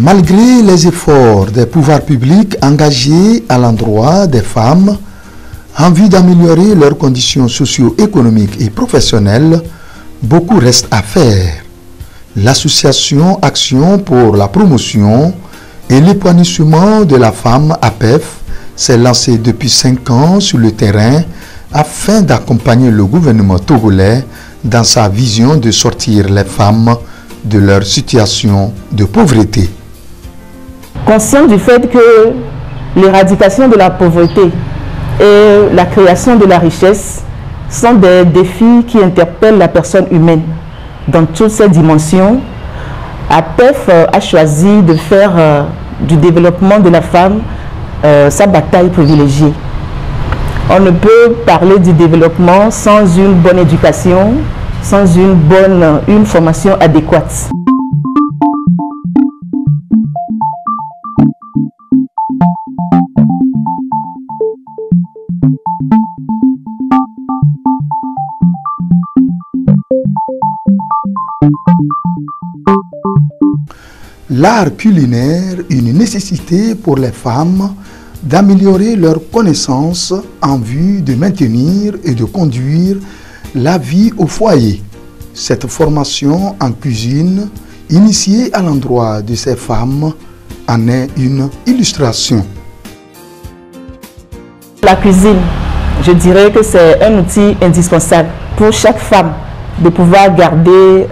Malgré les efforts des pouvoirs publics engagés à l'endroit des femmes en vue d'améliorer leurs conditions socio-économiques et professionnelles, beaucoup reste à faire. L'association Action pour la promotion et l'épanouissement de la femme APEF s'est lancée depuis 5 ans sur le terrain afin d'accompagner le gouvernement togolais dans sa vision de sortir les femmes de leur situation de pauvreté. Conscient du fait que l'éradication de la pauvreté et la création de la richesse sont des défis qui interpellent la personne humaine dans toutes ses dimensions, APEF a choisi de faire du développement de la femme sa bataille privilégiée. On ne peut parler du développement sans une bonne éducation, sans une formation adéquate. L'art culinaire, une nécessité pour les femmes d'améliorer leurs connaissances en vue de maintenir et de conduire la vie au foyer. Cette formation en cuisine, initiée à l'endroit de ces femmes, en est une illustration. La cuisine, je dirais que c'est un outil indispensable pour chaque femme de pouvoir garder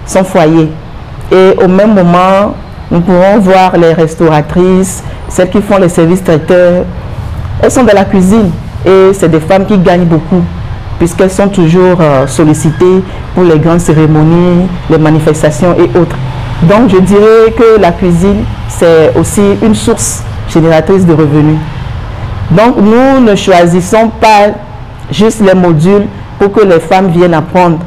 son foyer. Et au même moment, nous pouvons voir les restauratrices, celles qui font les services traiteurs. Elles sont dans la cuisine et c'est des femmes qui gagnent beaucoup puisqu'elles sont toujours sollicitées pour les grandes cérémonies, les manifestations et autres. Donc je dirais que la cuisine, c'est aussi une source génératrice de revenus. Donc nous ne choisissons pas juste les modules pour que les femmes viennent apprendre,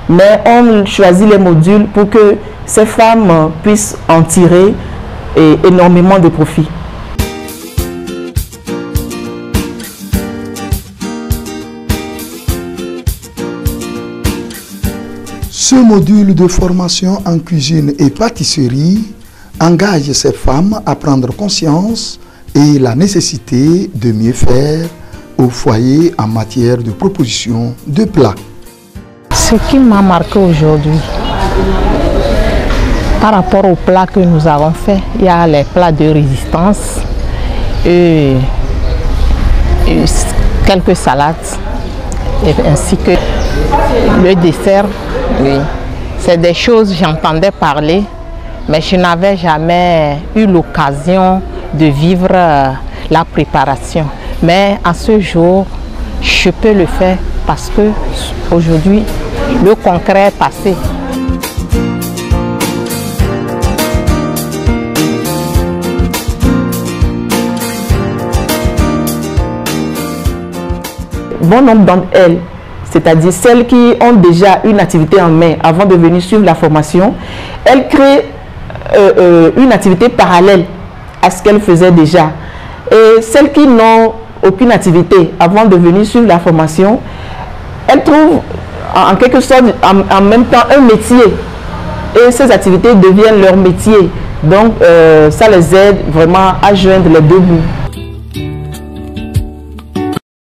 mais on choisit les modules pour que ces femmes puissent en tirer énormément de profit. Ce module de formation en cuisine et pâtisserie engage ces femmes à prendre conscience et la nécessité de mieux faire au foyer en matière de proposition de plats. Ce qui m'a marqué aujourd'hui, par rapport aux plats que nous avons faits, il y a les plats de résistance et quelques salades, ainsi que le dessert. Oui. C'est des choses que j'entendais parler, mais je n'avais jamais eu l'occasion de vivre la préparation. Mais à ce jour, je peux le faire parce que aujourd'hui, le concret est passé. Bon nombre d'entre elles, c'est-à-dire celles qui ont déjà une activité en main avant de venir suivre la formation, elles créent une activité parallèle à ce qu'elles faisaient déjà. Et celles qui n'ont aucune activité avant de venir suivre la formation, elles trouvent en quelque sorte en même temps un métier. Et ces activités deviennent leur métier. Donc ça les aide vraiment à joindre les deux bouts.